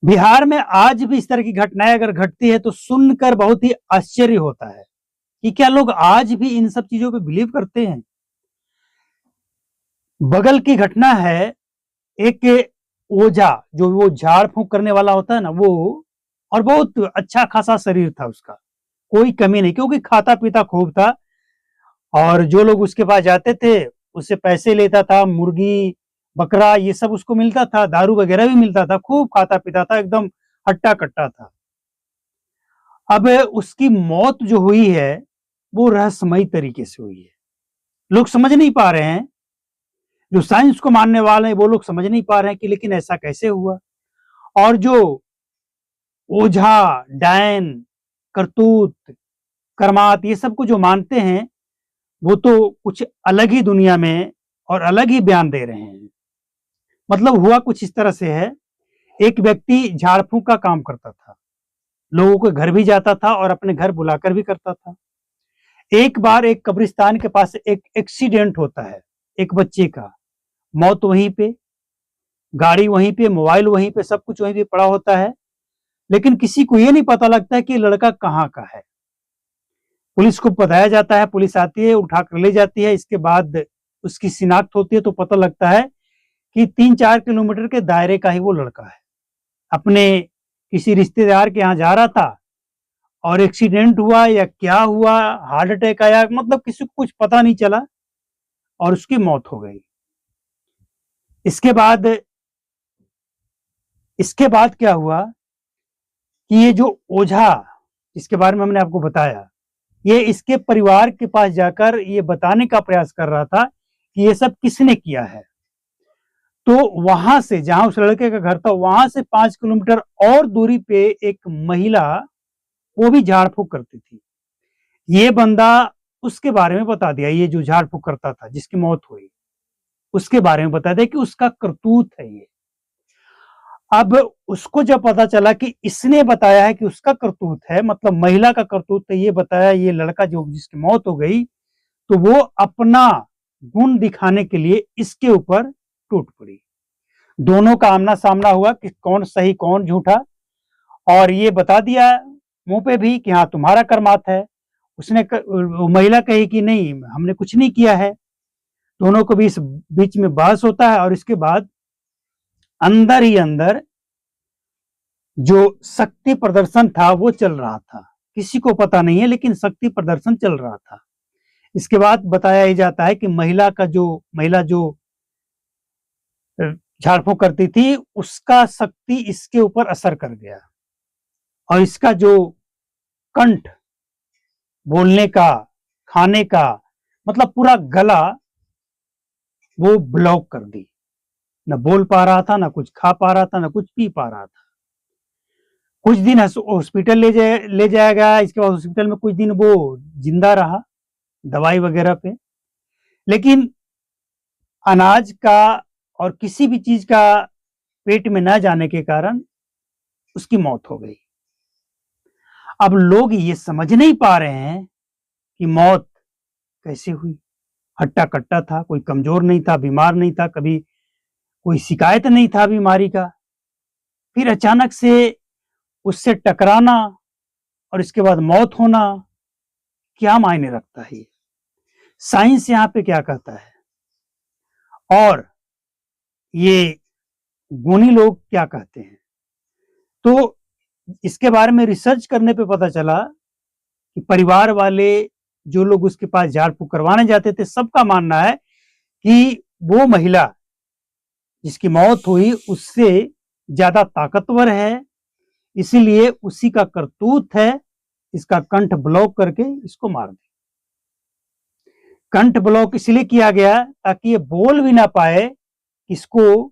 बिहार में आज भी इस तरह की घटनाएं अगर घटती है तो सुनकर बहुत ही आश्चर्य होता है कि क्या लोग आज भी इन सब चीजों पे बिलीव करते हैं। बगल की घटना है, एक ओझा जो वो झाड़ फूंक करने वाला होता है ना वो, और बहुत अच्छा खासा शरीर था उसका, कोई कमी नहीं, क्योंकि खाता पीता खूब था। और जो लोग उसके पास जाते थे उससे पैसे लेता था, मुर्गी बकरा ये सब उसको मिलता था, दारू वगैरह भी मिलता था, खूब खाता पीता था, एकदम हट्टा कट्टा था। अब उसकी मौत जो हुई है वो रहस्यमयी तरीके से हुई है। लोग समझ नहीं पा रहे हैं, जो साइंस को मानने वाले हैं वो लोग समझ नहीं पा रहे हैं कि लेकिन ऐसा कैसे हुआ। और जो ओझा, डायन, करतूत, करमात ये सब को जो मानते हैं वो तो कुछ अलग ही दुनिया में और अलग ही बयान दे रहे हैं। मतलब हुआ कुछ इस तरह से है, एक व्यक्ति झाड़ फूंक का काम करता था, लोगों के घर भी जाता था और अपने घर बुलाकर भी करता था। एक बार एक कब्रिस्तान के पास एक एक्सीडेंट होता है, एक बच्चे का, मौत वहीं पे, गाड़ी वहीं पे, मोबाइल वहीं पे, सब कुछ वहीं पे पड़ा होता है। लेकिन किसी को ये नहीं पता लगता कि लड़का कहाँ का है। पुलिस को बताया जाता है, पुलिस आती है, उठाकर ले जाती है। इसके बाद उसकी शिनाख्त होती है तो पता लगता है कि 3-4 किलोमीटर के दायरे का ही वो लड़का है। अपने किसी रिश्तेदार के यहाँ जा रहा था और एक्सीडेंट हुआ या क्या हुआ, हार्ट अटैक आया, मतलब किसी को कुछ पता नहीं चला और उसकी मौत हो गई। इसके बाद इसके बाद क्या हुआ कि ये जो ओझा जिसके बारे में हमने आपको बताया, ये इसके परिवार के पास जाकर ये बताने का प्रयास कर रहा था कि ये सब किसने किया है। तो वहां से, जहां उस लड़के का घर था, वहां से 5 किलोमीटर और दूरी पे एक महिला, वो भी झाड़ फूक करती थी। ये बंदा उसके बारे में बता दिया, ये जो झाड़ फूक करता था जिसकी मौत हुई, उसके बारे में बता दिया कि उसका करतूत है ये। अब उसको जब पता चला कि इसने बताया है कि उसका करतूत है, मतलब महिला का करतूत है, ये बताया, ये लड़का जो जिसकी मौत हो गई, तो वो अपना गुण दिखाने के लिए इसके ऊपर टूट पड़ी। दोनों का आमना सामना हुआ कि कौन सही कौन झूठा, और ये बता दिया मुंह पे भी कि हाँ तुम्हारा कर्मात है। महिला कही कि नहीं हमने कुछ नहीं किया है। दोनों को बीच में बहस होता है और इसके बाद अंदर ही अंदर जो शक्ति प्रदर्शन था वो चल रहा था, किसी को पता नहीं है लेकिन शक्ति प्रदर्शन चल रहा था। इसके बाद बताया ही जाता है कि महिला जो झाड़ फूंक करती थी उसका शक्ति इसके ऊपर असर कर गया और इसका जो कंठ, बोलने का, खाने का, मतलब पूरा गला वो ब्लॉक कर दी। न बोल पा रहा था, ना कुछ खा पा रहा था, ना कुछ पी पा रहा था। कुछ दिन हॉस्पिटल ले जाया गया। इसके बाद हॉस्पिटल में कुछ दिन वो जिंदा रहा, दवाई वगैरह पे। लेकिन अनाज का और किसी भी चीज का पेट में न जाने के कारण उसकी मौत हो गई। अब लोग ये समझ नहीं पा रहे हैं कि मौत कैसे हुई। हट्टा कट्टा था, कोई कमजोर नहीं था, बीमार नहीं था, कभी कोई शिकायत नहीं था बीमारी का, फिर अचानक से उससे टकराना और इसके बाद मौत होना, क्या मायने रखता है ये? साइंस यहाँ पे क्या कहता है और ये गुणी लोग क्या कहते हैं? तो इसके बारे में रिसर्च करने पे पता चला कि परिवार वाले जो लोग उसके पास झाड़ फूक करवाने जाते थे, सबका मानना है कि वो महिला जिसकी मौत हुई उससे ज्यादा ताकतवर है, इसीलिए उसी का करतूत है इसका कंठ ब्लॉक करके इसको मार दे। कंठ ब्लॉक इसलिए किया गया ताकि ये बोल भी ना पाए इसको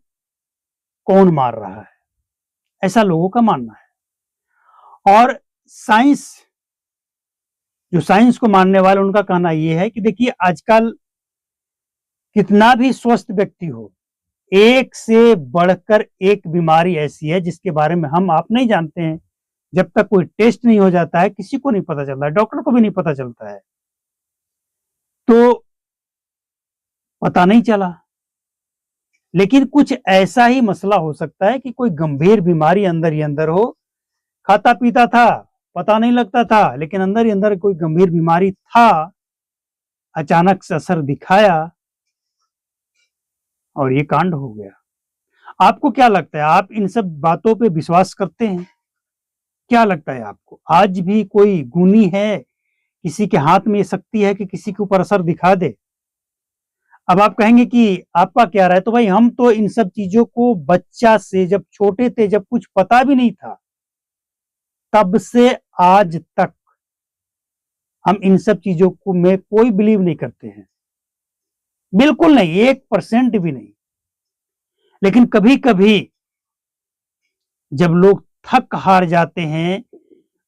कौन मार रहा है, ऐसा लोगों का मानना है। और जो साइंस को मानने वाले उनका कहना यह है कि देखिए आजकल कितना भी स्वस्थ व्यक्ति हो, एक से बढ़कर एक बीमारी ऐसी है जिसके बारे में हम आप नहीं जानते हैं। जब तक कोई टेस्ट नहीं हो जाता है किसी को नहीं पता चलता, डॉक्टर को भी नहीं पता चलता है। तो पता नहीं चला लेकिन कुछ ऐसा ही मसला हो सकता है कि कोई गंभीर बीमारी अंदर ही अंदर हो, खाता पीता था, पता नहीं लगता था, लेकिन अंदर ही अंदर कोई गंभीर बीमारी था, अचानक से असर दिखाया और ये कांड हो गया। आपको क्या लगता है, आप इन सब बातों पे विश्वास करते हैं? क्या लगता है आपको, आज भी कोई गुनी है, किसी के हाथ में ये शक्ति है कि किसी के ऊपर असर दिखा दे? अब आप कहेंगे कि आपका क्या राय है, तो भाई हम तो इन सब चीजों को बच्चा से, जब छोटे थे, जब कुछ पता भी नहीं था, तब से आज तक हम इन सब चीजों को में कोई बिलीव नहीं करते हैं, बिल्कुल नहीं, 1% भी नहीं। लेकिन कभी कभी जब लोग थक हार जाते हैं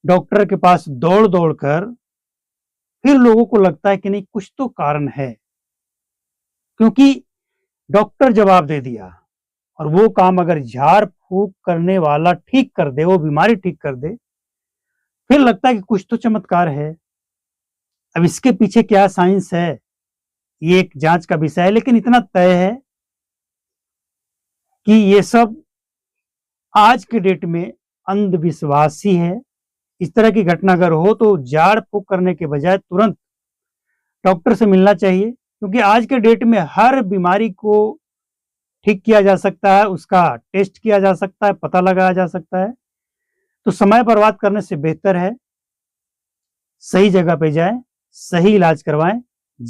डॉक्टर के पास दौड़ दौड़ कर, फिर लोगों को लगता है कि नहीं, कुछ तो कारण है, क्योंकि डॉक्टर जवाब दे दिया और वो काम अगर झाड़ फूक करने वाला ठीक कर दे, वो बीमारी ठीक कर दे, फिर लगता है कि कुछ तो चमत्कार है। अब इसके पीछे क्या साइंस है, ये एक जांच का विषय है, लेकिन इतना तय है कि ये सब आज के डेट में अंधविश्वास ही है। इस तरह की घटना अगर हो तो झाड़ फूक करने के बजाय तुरंत डॉक्टर से मिलना चाहिए, क्योंकि आज के डेट में हर बीमारी को ठीक किया जा सकता है, उसका टेस्ट किया जा सकता है, पता लगाया जा सकता है। तो समय बर्बाद करने से बेहतर है सही जगह पे जाएं, सही इलाज करवाएं।